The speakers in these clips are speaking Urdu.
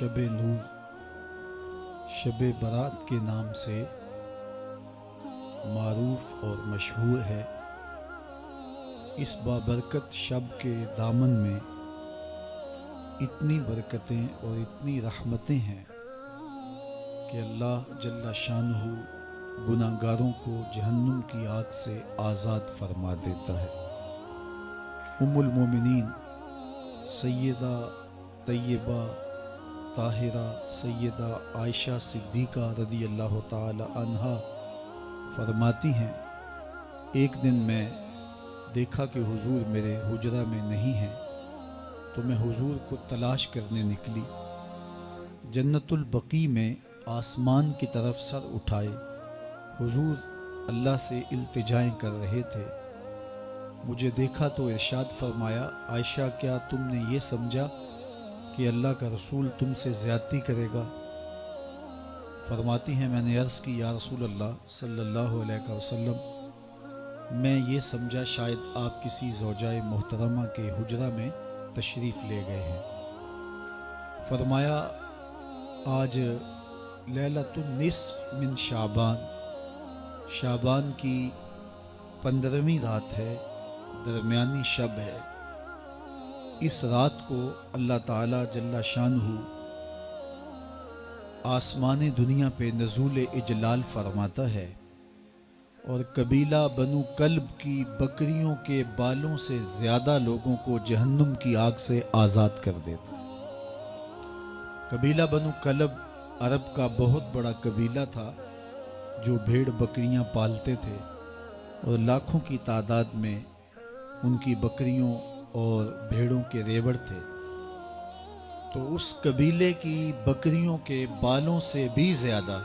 شب نور شب برات کے نام سے معروف اور مشہور ہے۔ اس بابرکت شب کے دامن میں اتنی برکتیں اور اتنی رحمتیں ہیں کہ اللہ جل شانہ گناہ گاروں کو جہنم کی آگ سے آزاد فرما دیتا ہے۔ ام المومنین سیدہ طیبہ طاہرہ سیدہ عائشہ صدیقہ رضی اللہ تعالی عنہا فرماتی ہیں، ایک دن میں دیکھا کہ حضور میرے حجرہ میں نہیں ہیں، تو میں حضور کو تلاش کرنے نکلی۔ جنت البقیع میں آسمان کی طرف سر اٹھائے حضور اللہ سے التجائیں کر رہے تھے۔ مجھے دیکھا تو ارشاد فرمایا، عائشہ کیا تم نے یہ سمجھا کہ اللہ کا رسول تم سے زیادتی کرے گا؟ فرماتی ہیں میں نے عرض کی، یا رسول اللہ صلی اللہ علیہ وسلم، میں یہ سمجھا شاید آپ کسی زوجہ محترمہ کے حجرہ میں تشریف لے گئے ہیں۔ فرمایا آج لیلۃ النصف من شعبان، شعبان کی 15ویں رات ہے، درمیانی شب ہے۔ اس رات کو اللہ تعالی جل شانہ آسمان دنیا پہ نزول اجلال فرماتا ہے اور قبیلہ بنو کلب کی بکریوں کے بالوں سے زیادہ لوگوں کو جہنم کی آگ سے آزاد کر دیتا ہے۔ قبیلہ بنو کلب عرب کا بہت بڑا قبیلہ تھا جو بھیڑ بکریاں پالتے تھے اور لاکھوں کی تعداد میں ان کی بکریوں اور بھیڑوں کے ریوڑ تھے۔ تو اس قبیلے کی بکریوں کے بالوں سے بھی زیادہ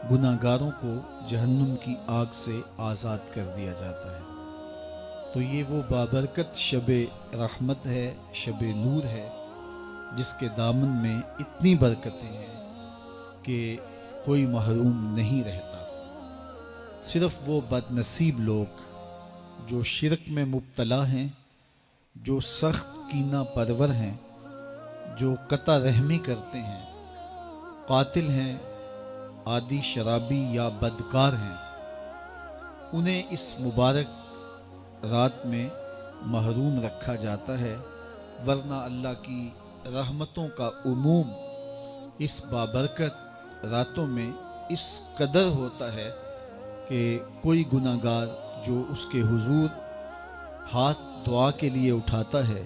گناہ گاروں کو جہنم کی آگ سے آزاد کر دیا جاتا ہے۔ تو یہ وہ بابرکت شب رحمت ہے، شب نور ہے، جس کے دامن میں اتنی برکتیں ہیں کہ کوئی محروم نہیں رہتا۔ صرف وہ بد نصیب لوگ جو شرک میں مبتلا ہیں، جو سخت کینہ پرور ہیں، جو قطع رحمی کرتے ہیں، قاتل ہیں، عادی شرابی یا بدکار ہیں، انہیں اس مبارک رات میں محروم رکھا جاتا ہے، ورنہ اللہ کی رحمتوں کا عموم اس بابرکت راتوں میں اس قدر ہوتا ہے کہ کوئی گناہ گار جو اس کے حضور ہاتھ دعا کے لیے اٹھاتا ہے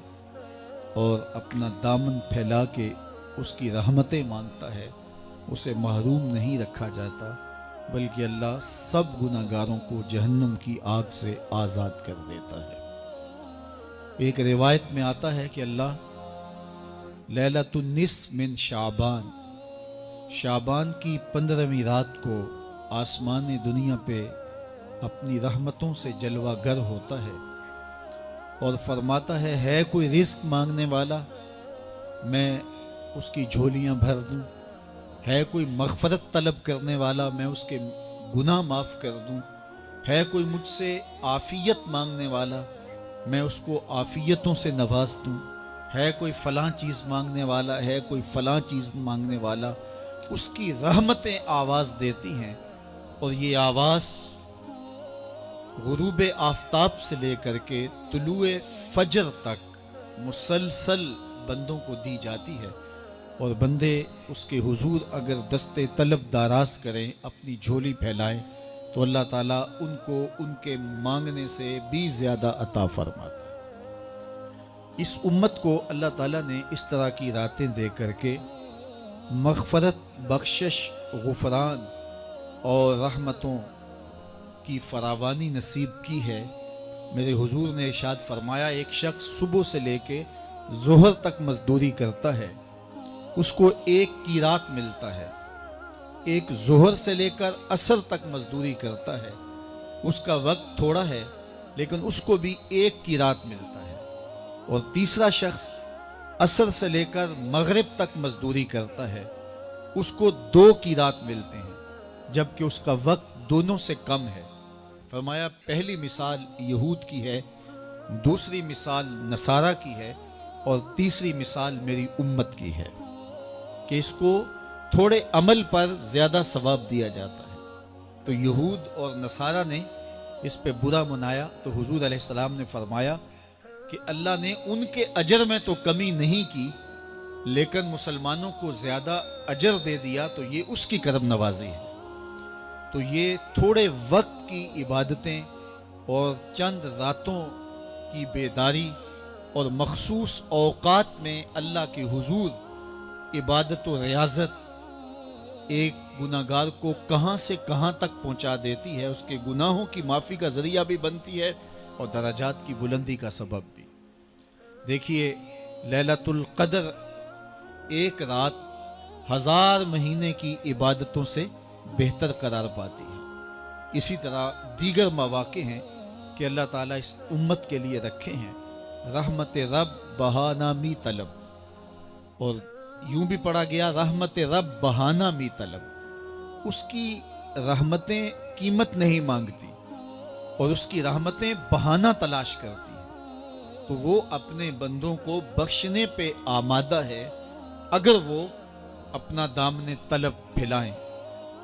اور اپنا دامن پھیلا کے اس کی رحمتیں مانگتا ہے، اسے محروم نہیں رکھا جاتا، بلکہ اللہ سب گناہ گاروں کو جہنم کی آگ سے آزاد کر دیتا ہے۔ ایک روایت میں آتا ہے کہ اللہ لیلۃ النصف من شعبان، شعبان کی 15ویں رات کو آسمان دنیا پہ اپنی رحمتوں سے جلوہ گر ہوتا ہے اور فرماتا ہے کوئی رزق مانگنے والا، میں اس کی جھولیاں بھر دوں، ہے کوئی مغفرت طلب کرنے والا، میں اس کے گناہ معاف کر دوں، ہے کوئی مجھ سے عافیت مانگنے والا، میں اس کو عافیتوں سے نواز دوں، ہے کوئی فلاں چیز مانگنے والا، ہے کوئی فلاں چیز مانگنے والا، اس کی رحمتیں آواز دیتی ہیں اور یہ آواز غروب آفتاب سے لے کر کے طلوع فجر تک مسلسل بندوں کو دی جاتی ہے، اور بندے اس کے حضور اگر دست طلب دراز کریں، اپنی جھولی پھیلائیں، تو اللہ تعالیٰ ان کو ان کے مانگنے سے بھی زیادہ عطا فرماتا ہے۔ اس امت کو اللہ تعالیٰ نے اس طرح کی راتیں دے کر کے مغفرت، بخشش، غفران اور رحمتوں کی فراوانی نصیب کی ہے۔ میرے حضور نے ارشاد فرمایا، ایک شخص صبح سے لے کے ظہر تک مزدوری کرتا ہے، اس کو ایک قیراط ملتا ہے۔ ایک ظہر سے لے کر عصر تک مزدوری کرتا ہے، اس کا وقت تھوڑا ہے لیکن اس کو بھی ایک قیراط ملتا ہے۔ اور تیسرا شخص عصر سے لے کر مغرب تک مزدوری کرتا ہے، اس کو 2 قیراط ملتے ہیں، جبکہ اس کا وقت دونوں سے کم ہے۔ فرمایا پہلی مثال یہود کی ہے، دوسری مثال نصارہ کی ہے، اور تیسری مثال میری امت کی ہے کہ اس کو تھوڑے عمل پر زیادہ ثواب دیا جاتا ہے۔ تو یہود اور نصارہ نے اس پہ برا منایا تو حضور علیہ السلام نے فرمایا کہ اللہ نے ان کے اجر میں تو کمی نہیں کی، لیکن مسلمانوں کو زیادہ اجر دے دیا، تو یہ اس کی کرم نوازی ہے۔ تو یہ تھوڑے وقت کی عبادتیں اور چند راتوں کی بیداری اور مخصوص اوقات میں اللہ کے حضور عبادت و ریاضت ایک گناہگار کو کہاں سے کہاں تک پہنچا دیتی ہے، اس کے گناہوں کی معافی کا ذریعہ بھی بنتی ہے اور درجات کی بلندی کا سبب بھی۔ دیکھیے لیلۃ القدر ایک رات 1000 مہینے کی عبادتوں سے بہتر قرار پاتی ہے۔ اسی طرح دیگر مواقع ہیں کہ اللہ تعالیٰ اس امت کے لیے رکھے ہیں، رحمت رب بہانہ می طلب، اور یوں بھی پڑھا گیا رحمت رب بہانہ می طلب۔ اس کی رحمتیں قیمت نہیں مانگتی اور اس کی رحمتیں بہانہ تلاش کرتی ہیں، تو وہ اپنے بندوں کو بخشنے پہ آمادہ ہے اگر وہ اپنا دامن طلب پھیلائیں۔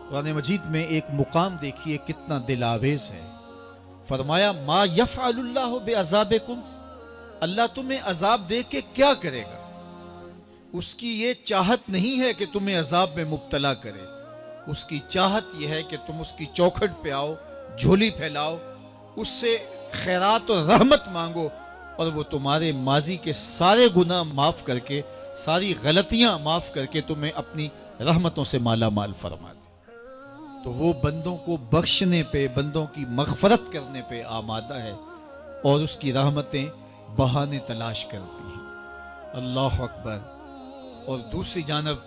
قرآن مجید میں ایک مقام دیکھیے کتنا دل آویز ہے، فرمایا ما یفعل اللہ بعذابکم، اللہ تمہیں عذاب دے کے کیا کرے گا؟ اس کی یہ چاہت نہیں ہے کہ تمہیں عذاب میں مبتلا کرے، اس کی چاہت یہ ہے کہ تم اس کی چوکھٹ پہ آؤ، جھولی پھیلاؤ، اس سے خیرات و رحمت مانگو، اور وہ تمہارے ماضی کے سارے گناہ معاف کر کے، ساری غلطیاں معاف کر کے تمہیں اپنی رحمتوں سے مالا مال فرما دے۔ تو وہ بندوں کو بخشنے پہ، بندوں کی مغفرت کرنے پہ آمادہ ہے اور اس کی رحمتیں بہانے تلاش کرتی ہیں۔ اللہ اکبر۔ اور دوسری جانب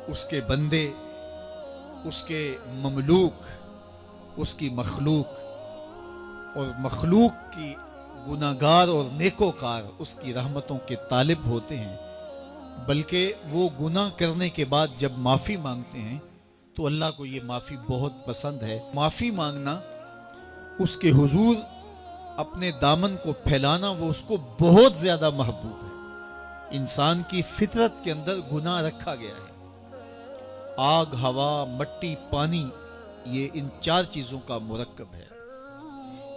اس کے بندے، اس کے مملوک، اس کی مخلوق، اور مخلوق کی گناہگار اور نیکوکار اس کی رحمتوں کے طالب ہوتے ہیں، بلکہ وہ گناہ کرنے کے بعد جب معافی مانگتے ہیں تو اللہ کو یہ معافی بہت پسند ہے۔ معافی مانگنا، اس کے حضور اپنے دامن کو پھیلانا، وہ اس کو بہت زیادہ محبوب ہے۔ انسان کی فطرت کے اندر گناہ رکھا گیا ہے، آگ، ہوا، مٹی، پانی، یہ ان 4 چیزوں کا مرکب ہے۔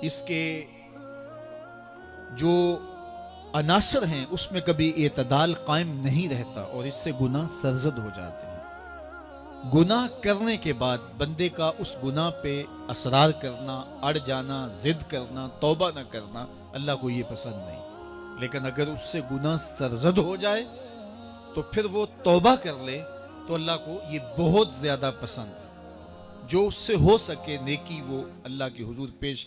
اس کے جو عناصر ہیں اس میں کبھی اعتدال قائم نہیں رہتا اور اس سے گناہ سرزد ہو جاتے ہیں۔ گناہ کرنے کے بعد بندے کا اس گناہ پہ اصرار کرنا، اڑ جانا، ضد کرنا، توبہ نہ کرنا، اللہ کو یہ پسند نہیں۔ لیکن اگر اس سے گناہ سرزد ہو جائے تو پھر وہ توبہ کر لے تو اللہ کو یہ بہت زیادہ پسند ہے۔ جو اس سے ہو سکے نیکی وہ اللہ کے حضور پیش